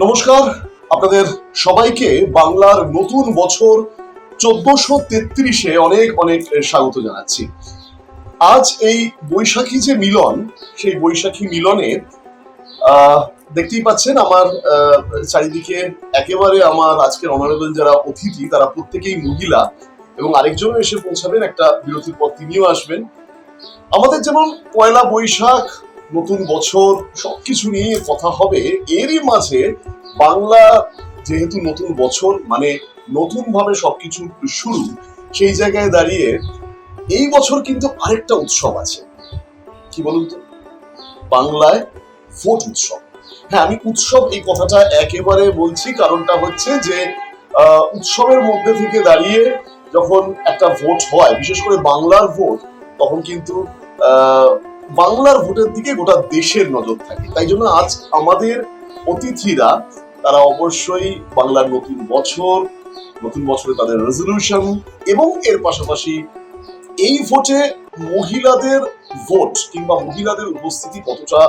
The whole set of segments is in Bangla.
নমস্কার আপনাদের সবাইকে বাংলার নতুন বছর 1433-এ অনেক অনেক স্বাগত জানাচ্ছি। আজ এই বৈশাখী যে মিলন, সেই বৈশাখী মিলনে দেখতেই পাচ্ছেন আমার চারিদিকে একেবারে আমার আজকের অনারেবল যারা অতিথি তারা প্রত্যেকেই মহিলা, এবং আরেকজন এসে পৌঁছাবেন একটা বিরতির পর, তিনিও আসবেন। আমাদের যেমন পয়লা বৈশাখ, নতুন বছর সবকিছু নিয়ে কথা হবে, এরই মাঝে বাংলা যেহেতু নতুন বছর মানে নতুন ভাবে সবকিছু শুরু, সেই জায়গায় দাঁড়িয়ে এই বছর কিন্তু আরেকটা উৎসব আছে। কি বলুন তো? বাংলায় ভোট উৎসব। হ্যাঁ, আমি উৎসব এই কথাটা একেবারে বলছি, কারণটা হচ্ছে যে উৎসবের মধ্যে থেকে দাঁড়িয়ে যখন একটা ভোট হয়, বিশেষ করে বাংলার ভোট, তখন কিন্তু বাংলার ভোটের দিকে গোটা দেশের নজর থাকে। তাই জন্য আজ আমাদের অতিথিরা তারা অবশ্যই বাংলার নতুন বছরে তাদের রেজলিউশন, এবং এর পাশাপাশি এই ভোটে মহিলাদের ভোট কিংবা মহিলাদের উপস্থিতি কতটা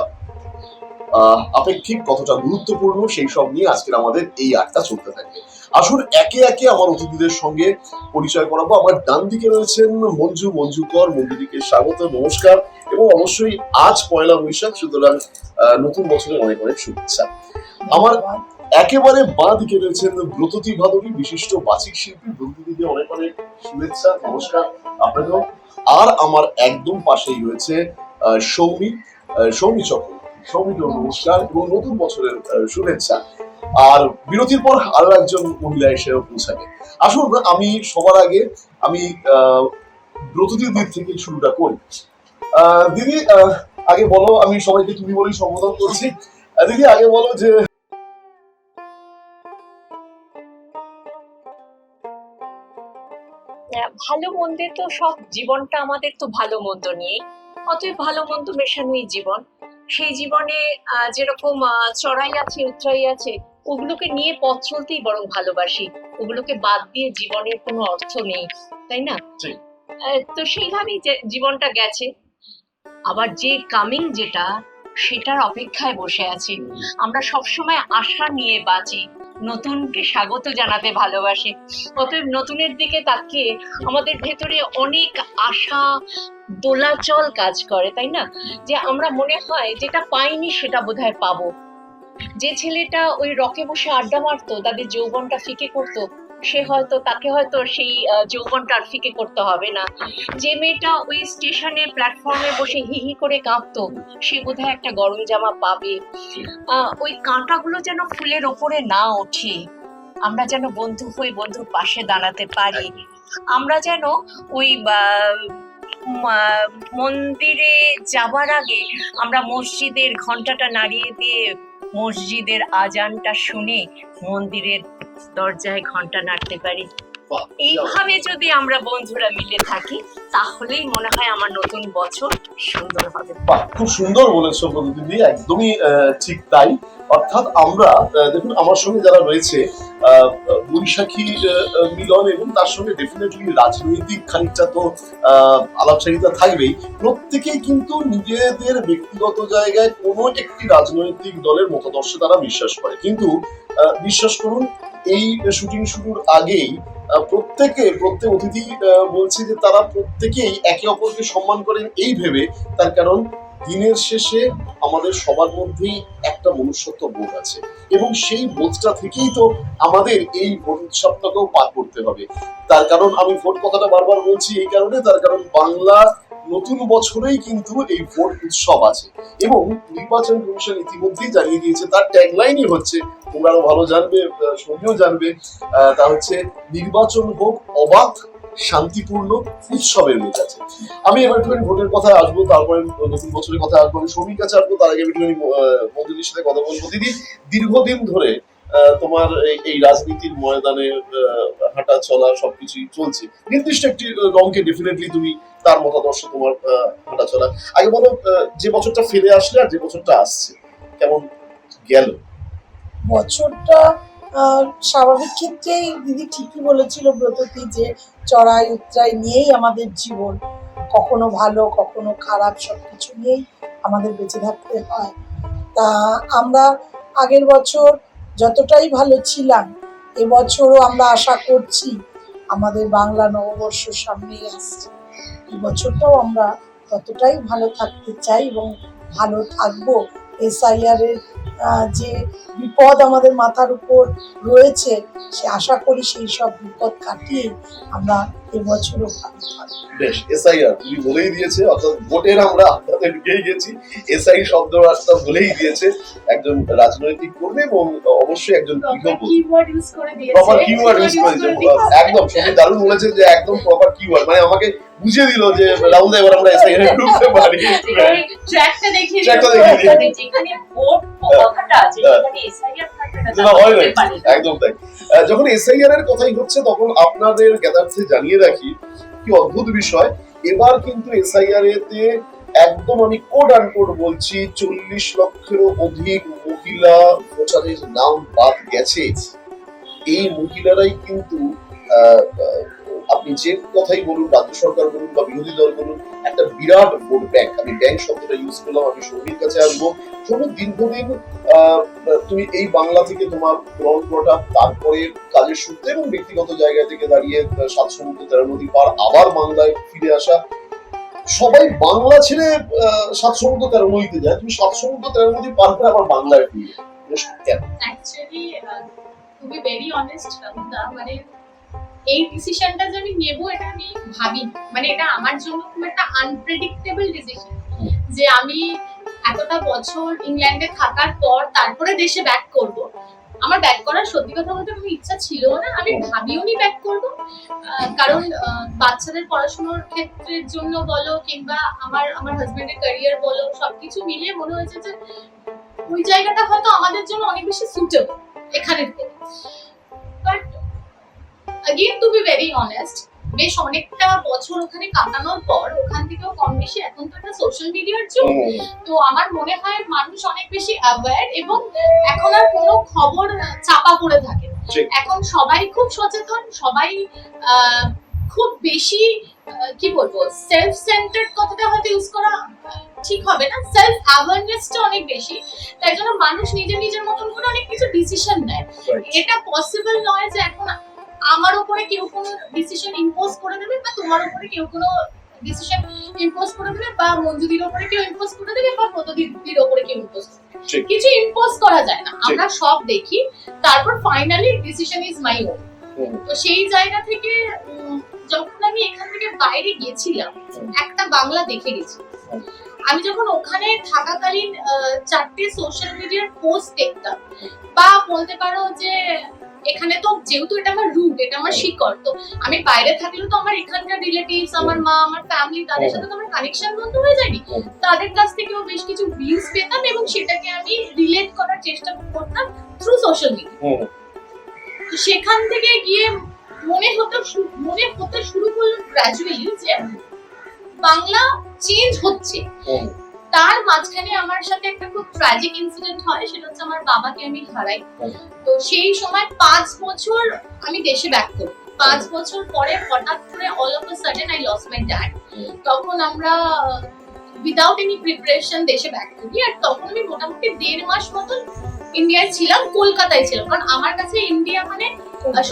আপেক্ষিক, কতটা গুরুত্বপূর্ণ, সেই সব নিয়ে আজকের আমাদের এই আড্ডা চলতে থাকবে। আসুন একে একে আমার অতিথিদের সঙ্গে পরিচয় করাবো। আমার ডান দিকে রয়েছেন মঞ্জুকর। মঞ্জুদিকে স্বাগত, নমস্কার, এবং অবশ্যই আজ পয়লা বৈশাখ, সুতরাং নতুন বছরের অনেক অনেক শুভেচ্ছা। আমার একেবারে বাঁ দিকে রয়েছেন ব্রততী ভাদুরী, বিশিষ্ট বাচিক শিল্পী। ব্রততীকে অনেক অনেক শুভেচ্ছা, নমস্কার আপনাকেও। আর আমার একদম পাশেই রয়েছে সৌমি চক্রবর্তী। সৌমিকেও নমস্কার এবং নতুন বছরের শুভেচ্ছা। আর বিরতির পর আরো একজন মহিলা এসেও পৌঁছাবে। আসুন আমি সবার আগে ব্রততীর দিক থেকে শুরুটা করি। দিদি, আগে বলো, আমি সবাইকে তুমি বলেই সম্বোধন করছি। দিদি, আগে বলো যে ভালো মন্দের তো সব, জীবনটা আমাদের তো ভালো মন্দ নিয়ে, অতএব ভালো মন্দ মেশানোই জীবন। সেই জীবনে যেরকম চড়াই আছে, উতরাই আছে, ওগুলোকে নিয়ে পথ চলতেই বরং ভালোবাসি। ওগুলোকে বাদ দিয়ে জীবনের কোনো অর্থ নেই, তাই না? তো সেইভাবেই জীবনটা গেছে। আবার যে কামিং যেটা, সেটার অপেক্ষায় বসে আছি। আমরা সবসময় আশা নিয়ে বাঁচি, নতুনকে স্বাগত জানাতে ভালোবাসি। অতএব নতুনের দিকে তাকিয়ে আমাদের ভেতরে অনেক আশা দোলাচল কাজ করে, তাই না? যে আমরা মনে হয় যেটা পাইনি সেটা বোধহয় পাবো। যে ছেলেটা ওই রকে বসে আড্ডা মারতো, তাদের যৌবনটা ফিকে করতো, তাকে হয়তো সেই যৌবনটা আর ফিকে করতে হবে না। যে মেয়েটা ওই স্টেশনে প্ল্যাটফর্মে বসে হি হি করে কাঁপতো, সে বোধহয় একটা গরম জামা পাবে। ওই কাঁটাগুলো যেন ফুলের ওপরে না ওঠে, আমরা যেন বন্ধু হয়ে বন্ধুর পাশে দাঁড়াতে পারি। আমরা যেন ওই মন্দিরে যাবার আগে আমরা মসজিদের ঘন্টাটা নাড়িয়ে দিয়ে মসজিদের আজানটা শুনে মন্দিরের দরজায় ঘন্টা নাড়তে পারি। এইভাবে যদি আমরা বন্ধুরা মিলে থাকি, তাহলেই মনে হয় আমার নতুন বছর সুন্দর হবে। খুব সুন্দর বলেছো দিদি, একদমই ঠিক তাই। অর্থাৎ আমরা দেখুন, আমার সঙ্গে যারা রয়েছে, বৈশাখী মিলন এবং তার সঙ্গে ডেফিনেটলি রাজনৈতিক খানিকটা তো আলাপচারিতা থাকবেই। প্রত্যেকেই কিন্তু নিজেদের ব্যক্তিগত জায়গায় কোনো একটি রাজনৈতিক দলের মতাদর্শে তারা বিশ্বাস করে, কিন্তু বিশ্বাস করুন, এই শুটিং শুরুর আগেই প্রত্যেক অতিথি বলছে যে তারা প্রত্যেকেই একে অপরকে সম্মান করেন এই ভেবে। তার কারণ দিনের শেষে আমাদের সবার মধ্যেই একটা মনুষ্যত্ব বোধ আছে, এবং সেই বোধটা থেকেই তো আমাদের এই ভোট উৎসবটাকেও পার করতে হবে। তার কারণ আমি ভোট কথাটা বারবার বলছি এই কারণে, তার কারণ বাংলা নতুন বছরেই কিন্তু এই ভোট উৎসব আছে, এবং নির্বাচন কমিশন ইতিমধ্যেই জানিয়ে দিয়েছে, তার ট্যাগলাইনই হচ্ছে, তোমরা আরো ভালো জানবে, সঙ্গেও জানবে, তা হচ্ছে নির্বাচন হোক অবাধ, শান্তিপূর্ণ, উৎসবের মেজাজে। আমি এবার একটুখানি ভোটের কথায় আসবো, তারপরে নতুন বছরের কথা আসবো, আমি সৌমির কাছে আসবো। তার আগে একটুখানি মঞ্জুদির সাথে কথা বলবো। দিদি, দীর্ঘদিন ধরে তোমার এই রাজনীতির ময়দানে হাঁটা চলা সবকিছুই চলছে, নির্দিষ্ট একটি রঙকে ডেফিনেটলি তুমি তার মতাদর্শ, তোমার হাঁটা চলা। আগে বলো, যে বছরটা ফিরে আসলে আর যে বছরটা আসছে, কেমন গেল বছরটা? স্বাভাবিক ক্ষেত্রেই দিদি ঠিকই বলেছিল ব্রততী, যে চড়াই উতরাই নিয়েই আমাদের জীবন, কখনো ভালো কখনো খারাপ, সবকিছু নিয়েই আমাদের বেঁচে থাকতে হয়। তা আমরা আগের বছর যতটাই ভালো ছিলাম, এবছরও আমরা আশা করছি আমাদের বাংলা নববর্ষ সামনেই আসছে, এবছরটাও আমরা ততটাই ভালো থাকতে চাই এবং ভালো থাকবো। এসআইআর এর যে বিপদ আমাদের মাথার উপর রয়েছে, সে আশা করি সেই সব বিপদ কাটিয়ে আমরা এবছরও ভালো থাকবো। বেশ, এসআইআর তুমি বলেই দিয়েছে, অর্থাৎ ভোটের আমরা আপনাদের ঢুকেই গেছি। এসআই শব্দ রাস্তা বলেই দিয়েছে, একজন রাজনৈতিক কর্মী এবং অবশ্যই একজন গৃহবধূ। কিওয়ার্ড ইউজ করে দিয়েছে, প্রপার কিওয়ার্ড ইউজ করেছে, একদম সত্যি দারুণ বলেছে যে একদম প্রপার কিওয়ার্ড, মানে আমাকে বুঝিয়ে দিল যে রাহুল এবার আমরা এসআইআর এ ঢুকতে পারি। ট্র্যাকটা দেখিয়ে ট্র্যাকটা দেখিয়ে দিয়েছে। যেখানে ভোট কথাটা আছে, সেখানে এসআইআর থাকবে না, যেটা হয় না, একদম তাই। যখন এসআইআর এর কথাই হচ্ছে, তখন আপনাদের জ্ঞাতার্থে জানিয়ে রাখি কি অদ্ভুত বিষয়, এবার কিন্তু এসআইআর এতে একদম আমি কোড আনকোড বলছি 40 লক্ষেরও অধিক মহিলা ভোটারের নাম বাদ গেছে। এই মহিলারাই কিন্তু আপনি যে কথাই বলুন, রাজ্য সরকার বলুন বা বিরোধী দল বলুন, একটা বিরাট ভোট ব্যাংক। আমি ব্যাংক শব্দটা ইউজ করলাম, আমি সৌমির কাছে আসবো। সৌমি, দীর্ঘদিন তুমি এই বাংলা থেকে তোমার গ্রহণ, তারপরে কাজের সূত্রে এবং ব্যক্তিগত জায়গা থেকে দাঁড়িয়ে 7 সমুদ্র 13 নদী পার আবার বাংলায় ফিরে আসা। সবাই বাংলা ছেড়ে 7 সমুদ্র 13 নদীতে যায়, তুমি 7 সমুদ্র 13 নদী পার করে আবার বাংলায় ফিরে কেন? Actually to be very honest, মানে এই ডিসিশনটা যে আমি নেব এটা আমি ভাবি, মানে এটা আমার জন্য খুব একটা আনপ্রেডিক্টেবল ডিসিশন যে আমি এতটা বছর ইংল্যান্ডে থাকার পর তারপরে দেশে ব্যাক করব। আমার ব্যাক করার সত্যি কথা বলতে কোনো ইচ্ছা ছিল না, আমি ভাবিও নি ব্যাক করব, কারণ বাচ্চাদের পড়াশোনার ক্ষেত্রের জন্য বলো কিংবা আমার হাজবেন্ডের ক্যারিয়ার বলো, সবকিছু মিলিয়ে মনে হয়েছে যে ওই জায়গাটা হয়তো আমাদের জন্য অনেক বেশি সুটেবল এখানের থেকে। But again to be very honest, বেশ অনেকটা বছর ওখানে কাটানোর পর ওখান থেকেও কম বেশি এখন তো একটা সোশ্যাল মিডিয়ার যুগ, তো আমার মনে হয় মানুষ অনেক বেশি অ্যাওয়্যার এবং এখন আর কোনো খবর চাপা পড়ে থাকে না। এখন সবাই খুব সচেতন, সবাই খুব বেশি কি বলবো, সেলফ সেন্টার্ড কথাটা হয়তো ইউজ করা ঠিক হবে না, সেলফ অ্যাওয়ারনেসটা অনেক বেশি, তাই জন্য মানুষ নিজের মতন করে অনেক কিছু ডিসিশন নেয়। এটা পসিবল নয় যে এখন আমার উপরে কেউ কোনো ডিসিশন ইম্পোজ করে দেবে বা তোমার উপরে কেউ কোনো ডিসিশন ইম্পোজ করে দেবে বা মঞ্জুদির উপরে কেউ ইম্পোজ করে দেবে বা প্রতিদির উপরে কেউ ইম্পোজ করে দেবে, কিছু ইম্পোজ করা যায় না, আমরা সব দেখি, তারপর finally decision is my own. তো সেই জায়গা থেকে যখন আমি এখান থেকে বাইরে গেছিলাম একটা বাংলা দেখে গেছি, আমি যখন ওখানে থাকাকালীন 4টে সোশ্যাল মিডিয়ার পোস্ট দেখতাম, বা বলতে পারো যে এখানে তো যেহেতু এটা আমার রুট, এটা আমার শিকড়, তো আমি বাইরে থাকলেও তো আমার এখানকার রিলেটিভস, আমার মা, আমার ফ্যামিলি, তাদের সাথে তো আমার কানেকশন বন্ধ হয়ে যায়নি, তাদের কাছ থেকেও বেশ কিছু ভিউজ পেতাম এবং সেটাকে আমি রিলেট করার চেষ্টা করতাম থ্রু সোশ্যাল মিডিয়া। তো সেখান থেকে গিয়ে মনে হতে শুরু করলো গ্র্যাজুয়ালি যে বাংলা চেঞ্জ হচ্ছে। তার মাঝখানে আমার সাথে একটা খুব ট্র্যাজিক ইনসিডেন্ট হয়, সেটা হচ্ছে আমার বাবাকে আমি হারাই। তো সেই সময় 5 বছর আমি দেশে ব্যাক করি, 5 বছর পরে হঠাৎ করে all of a sudden I lost my dad. তখন আমরা উইদাউট এনি প্রিপারেশন দেশে ব্যাক করি, আর তখন আমি মোটামুটি 1.5 মাস মতন ইন্ডিয়ায় ছিলাম, কলকাতায় ছিলাম, কারণ আমার কাছে ইন্ডিয়া মানে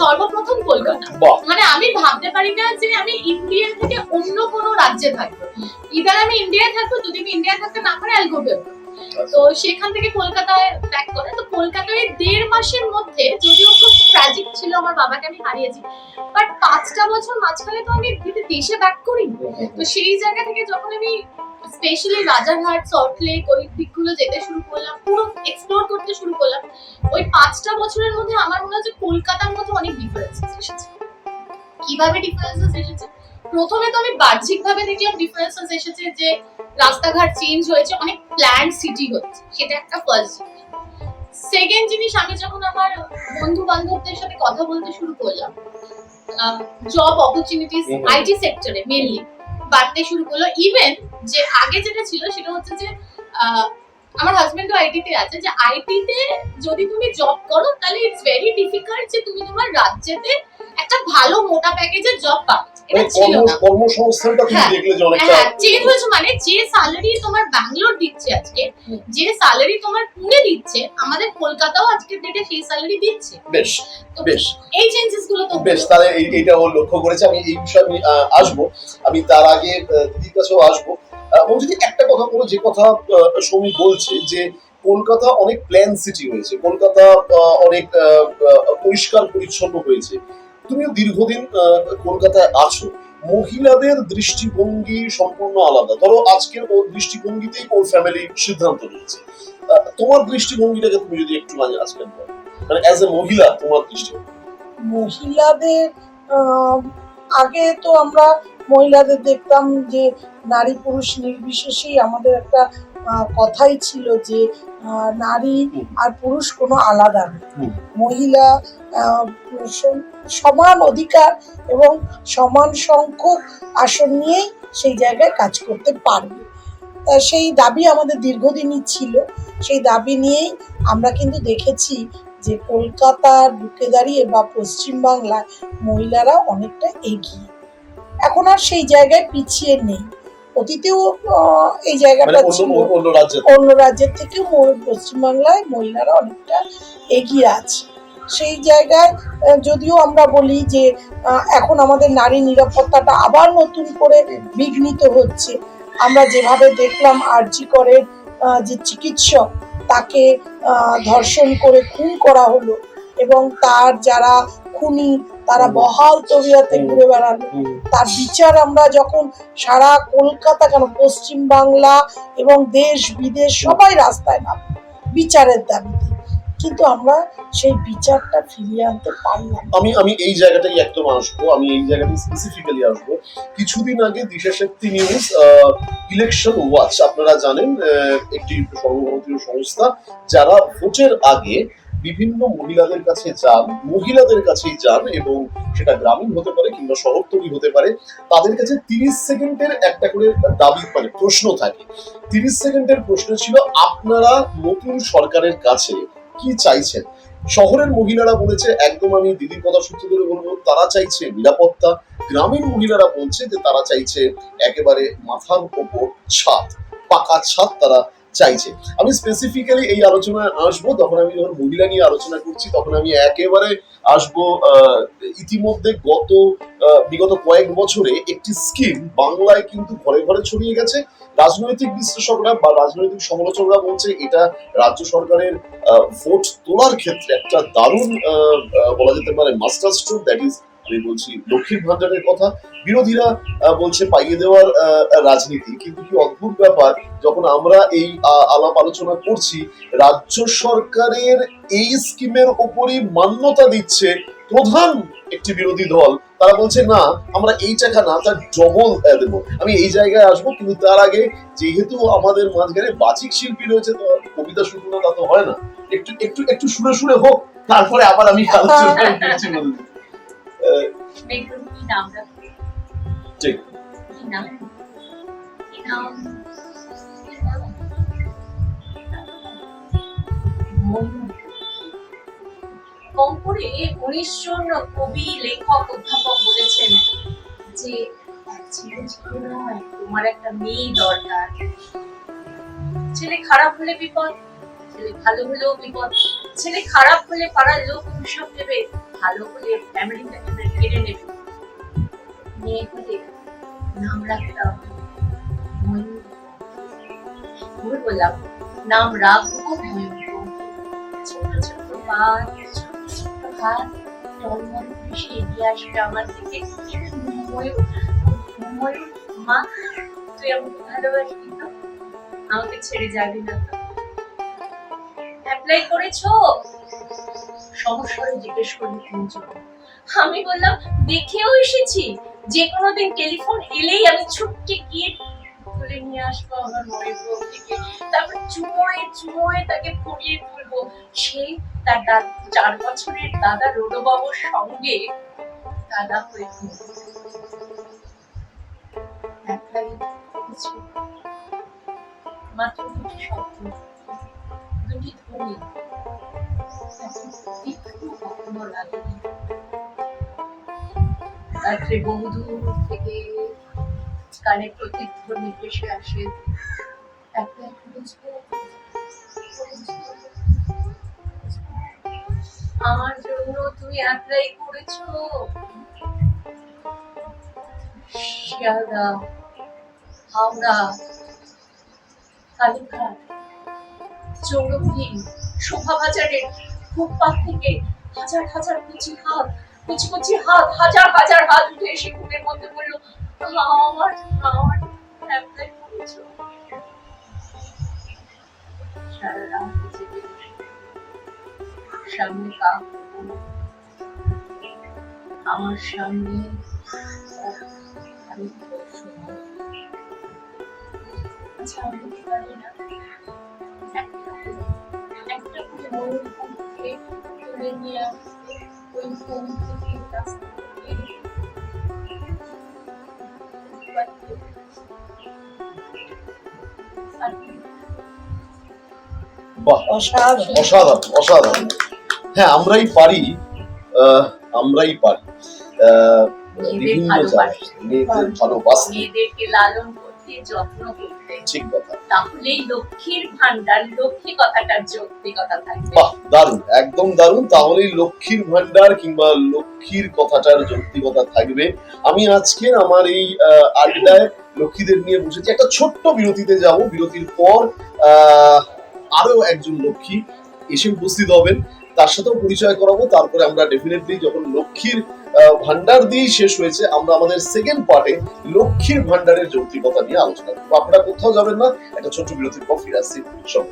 সর্বপ্রথম কলকাতা। মানে আমি ভাবতে পারি না যে আমি ইন্ডিয়া থেকে অন্য কোনো রাজ্যে থাকবো, ইদার আমি ইন্ডিয়ায় থাকবো, যদি আমি ইন্ডিয়া থাকতে না পারি আই গো ব্যাক। তো সেখান থেকে কলকাতায় ব্যাক করে, তো কলকাতায় 1.5 মাসের মধ্যে, যদিও খুব ট্র্যাজিক ছিল, আমার বাবাকে আমি হারিয়েছি, বাট 5টা বছর মাঝখানে তো আমি দেশে ব্যাক করি। তো সেই জায়গা থেকে যখন আমি স্পেশালি রাজারহাট, সল্টলেক ওই দিকগুলো যেতে শুরু করলাম, পুরো এক্সপ্লোর করতে শুরু করলাম, ওই 5টা বছরের মধ্যে আমার মনে হচ্ছে কলকাতার মধ্যে অনেক ডিফারেন্সেস এসেছে। কিভাবে ডিফারেন্সেস এসেছে? প্রথমে তো আমি বাহ্যিকভাবে দেখলাম ডিফারেন্সেস এসেছে, যে রাস্তাঘাট চেঞ্জ হয়েছে, অনেক প্ল্যান্ড সিটি হচ্ছে, সেটা একটা ফার্স্ট জিনিস। সেকেন্ড জিনিস, আমি যখন আমার বন্ধু বান্ধবদের সাথে কথা বলতে শুরু করলাম, জব অপরচুনিটিস আইটি সেক্টরে মেইনলি বাড়তে শুরু করলো। ইভেন যে আগে যেটা ছিল সেটা হচ্ছে যে আমার হাজবেন্ডও আইটিতে আছে, যে আইটিতে যদি তুমি জব করো তাহলে ইটস ভেরি ডিফিকাল্ট যে তুমি তোমার রাজ্যেতে একটা ভালো মোটা প্যাকেজের জব পাবে। এটা ছিল না। কর্মসংস্থানটা তুমি হ্যাঁ, দেখলে যে অনেকটা হ্যাঁ চেঞ্জ হয়েছে, মানে যে স্যালারি তোমার ব্যাঙ্গালোর দিচ্ছে আজকে, যে স্যালারি তোমার পুনে দিচ্ছে, আমাদের কলকাতাও আজকের ডেটে সেই স্যালারি দিচ্ছে। বেশ তো বেশ এই চেঞ্জেস গুলো তো বেশ, তাহলে এইটা ও লক্ষ্য করেছে। আমি এই বিষয়ে আমি আসবো, আমি তার আগে দিদির কাছেও আসবো। ও যদি একটা কথা বলো, যে কথা সৌমি বলছে যে কলকাতা অনেক প্ল্যান সিটি হয়েছে, কলকাতা অনেক পরিষ্কার পরিচ্ছন্ন হয়েছে। তুমিও দীর্ঘদিন কলকাতায় আছো, মহিলাদের দৃষ্টিভঙ্গি সম্পূর্ণ আলাদা। ধরো আজকের ওর দৃষ্টিভঙ্গিতেই ওর ফ্যামিলি সিদ্ধান্ত নিয়েছে, তোমার দৃষ্টিভঙ্গিটাকে তুমি যদি একটু আজকে বলো, মানে অ্যাজ এ মহিলা তোমার দৃষ্টিভঙ্গি। মহিলাদের আহ, আগে তো আমরা মহিলাদের দেখতাম যে নারী পুরুষ নির্বিশেষেই আমাদের একটা কথাই ছিল যে নারী আর পুরুষ কোনো আলাদা নয়। মহিলা আহ, সমান অধিকার এবং সমান সংখ্যক আসন নিয়েই সেই জায়গায় কাজ করতে পারবে। সেই দাবি আমাদের দীর্ঘদিনই ছিল। সেই দাবি নিয়েই আমরা কিন্তু দেখেছি যে কলকাতার বুকে দাঁড়িয়ে বা পশ্চিমবাংলায় মহিলারা অনেকটা এগিয়ে, এখন আর সেই জায়গায় পিছিয়ে নেই। অতীতেও এই জায়গাটা ছিল, অন্য রাজ্যের থেকেও পশ্চিমবাংলায় মহিলারা অনেকটা এগিয়ে আছে। সেই জায়গায় যদিও আমরা বলি যে এখন আমাদের নারী নিরাপত্তাটা আবার নতুন করে বিঘ্নিত হচ্ছে। আমরা যেভাবে দেখলাম আরজি করের যে চিকিৎসক, তাকে ধর্ষণ করে খুন করা হলো এবং তার যারা খুনি তারা বহাল তবিয়তে ঘুরে বেড়ালো। তার বিচার আমরা যখন সারা কলকাতা কেন পশ্চিম বাংলা এবং দেশ বিদেশ সবাই রাস্তায় নামে বিচারের দাবিতে, কিন্তু আমরা সেই বিচারটা ফিরিয়ে আনতে পারলাম। আমি এই জায়গাটাই একদম আসবো, আমি এই জায়গাটাই স্পেসিফিক্যালি আসবো। কিছুদিন আগে দিশা শক্তি নিউজ ইলেকশন ওয়াচ, আপনারা জানেন একটি সর্বভারতীয় সংস্থা যারা ভোটের আগে বিভিন্ন মহিলাদের কাছেই যান এবং সেটা গ্রামীণ হতে পারে কিংবা শহরতলি হতে পারে, তাদের কাছে 30 সেকেন্ডের একটা করে দাবি মানে প্রশ্ন থাকে। 30 সেকেন্ডের প্রশ্ন ছিল, আপনারা নতুন সরকারের কাছে কি চাইছেন? শহরের মহিলারা বলেছে, একদম আমি দিদির কথা সূত্র ধরে বলবো, তারা চাইছে নিরাপত্তা। গ্রামীণ মহিলারা বলছে যে তারা চাইছে একেবারে মাথার উপর ছাদ, পাকা ছাদ তারা চাইছে। আমি স্পেসিফিক্যালি এই আলোচনায় আসবো, তখন আমি যখন মহিলা নিয়ে আলোচনা করছি তখন আমি একেবারে আসবো ইতিমধ্যে বিগত কয়েক বছরে একটি স্কিম বাংলায় কিন্তু ঘরে ঘরে ছড়িয়ে গেছে। রাজনৈতিক বিশ্লেষকরা বা রাজনৈতিক সমালোচকরা বলছে এটা রাজ্য সরকারের ভোট তোলার ক্ষেত্রে একটা দারুণ বলা যেতে পারে মাস্টার স্ট্রোক, দ্যাট ইজ আমি বলছি লক্ষ্মীর ভান্ডারের কথা। বিরোধীরা বলছে পাইয়ে দেওয়ার রাজনীতি। কিন্তু কি অদ্ভুত ব্যাপার, যখন আমরা এই আলাপ আলোচনা করছি, রাজ্য সরকারের এই স্কিমের উপরই মান্যতা দিচ্ছে প্রধান একটি বিরোধী দল। তারা বলছে না, আমরা এই টাকা না, তার ডবল দেবো। আমি এই জায়গায় আসবো, কিন্তু তার আগে যেহেতু আমাদের মাঝখানে বাচিক শিল্পী রয়েছে, তো কবিতা শুরু না তা তো হয় না, একটু একটু একটু সুরে সুরে হোক, তারপরে আবার আমি আলোচনায় ফিরছি। ঠিক কম করে 19 জন কবি, লেখক, অধ্যাপক বলেছেন যে ছেলে নয়, তোমার একটা মেয়ে দরকার। ছেলে খারাপ হলে বিপদ, ছেলে ভালো হলেও বিপদ। ছেলে খারাপ হলে পাড়ার লোক হিসাব দেবে, ভালো হলে ফ্যামিলিটাকে কেড়ে নেবে। মেয়ে হলে নাম রাখতাম ময়ূর, বললাম নাম রাখবো ময়ূর। ছোট ছোট হাত, ছোট ছোট হাত টলমল করে এগিয়ে আসবে আমার দিকে। ময়ূর, ময়ূর মা, তুই আমাকে ভালোবাসবি তো? আমাকে ছেড়ে যাবি না তো? অ্যাপ্লাই করেছো? সমস্যায় জিজ্ঞেস করলি তিনজন। আমি বললাম দেখেও এসেছি, যে কোনো দিন টেলিফোন এলেই আমি ছুটকে গিয়ে তুলে নিয়ে আসবো আমার ময়ূর থেকে, তারপর চুমোয় চুমোয় তাকে পরিয়ে তুলবো। সেই তার 4 বছরের দাদা রোডবাবুর সঙ্গে দাদা হয়ে মাত্র 2টি শব্দ, 2টি ধ্বনি, কখনো লাগেনি। রাত্রে বহুদূর থেকে কানে প্রতিধ্বনি ভেসে আসে, একটা বুঝবে, আমার জন্য তুমি অ্যাপ্লাই করেছো। শিয়ালদা, হাওড়া, কালীঘাট, চৌরঙ্গি, শোভাবাজারের ফুটপাত থেকে হাজার হাজার কুচি হাত, কুচি কুচি হাত, হাজার হাজার হাত উঠে এসে বুকের মধ্যে বললো, আমার আমার অ্যাপ্লাই করেছো। সারা রাত জেগে বসে, সামনে কাক, আমার সামনে আমি সময়। আচ্ছা, আমি কি পারি না একটা করে ময়ূর পঙ্খকে তুলে নিয়ে আসতে, ওই পঙ্খ থেকে রাস্তা দিয়ে বাহ, অসাধারণ। অসাধারণ অসাধারণ। হ্যাঁ, আমরাই পারি, আমরাই পারি মেয়েদের বিভিন্ন ভালোবাসতে, জায়গায় মেয়েদের ভালোবাসতে। মেয়েদেরকে লালন করতে, যত্ন করতে, ঠিক কথা। তাহলেই লক্ষ্মীর ভান্ডার, লক্ষ্মী কথাটার যৌক্তিকতা থাকবে। বাহ, দারুণ, একদম দারুণ। তাহলেই লক্ষ্মীর ভান্ডার কিংবা লক্ষ্মীর কথাটার যৌক্তিকতা থাকবে। আমি আজকে আমার এই আড্ডায় লক্ষ্মীদের নিয়ে বসেছি। একটা ছোট্ট বিরতিতে যাব, বিরতির পর আরো একজন লক্ষ্মী এসে উপস্থিত হবেন, তার সাথেও পরিচয় করাবো। তারপরে আমরা ডেফিনেটলি, যখন লক্ষ্মীর ভান্ডার দিয়েই শেষ হয়েছে, আমরা আমাদের সেকেন্ড পার্টে লক্ষ্মীর ভান্ডারের যৌক্তিকতা নিয়ে আলোচনা করবো। আপনারা কোথাও যাবেন না, একটা ছোট্ট বিরতির পর ফিরে আসছি সব।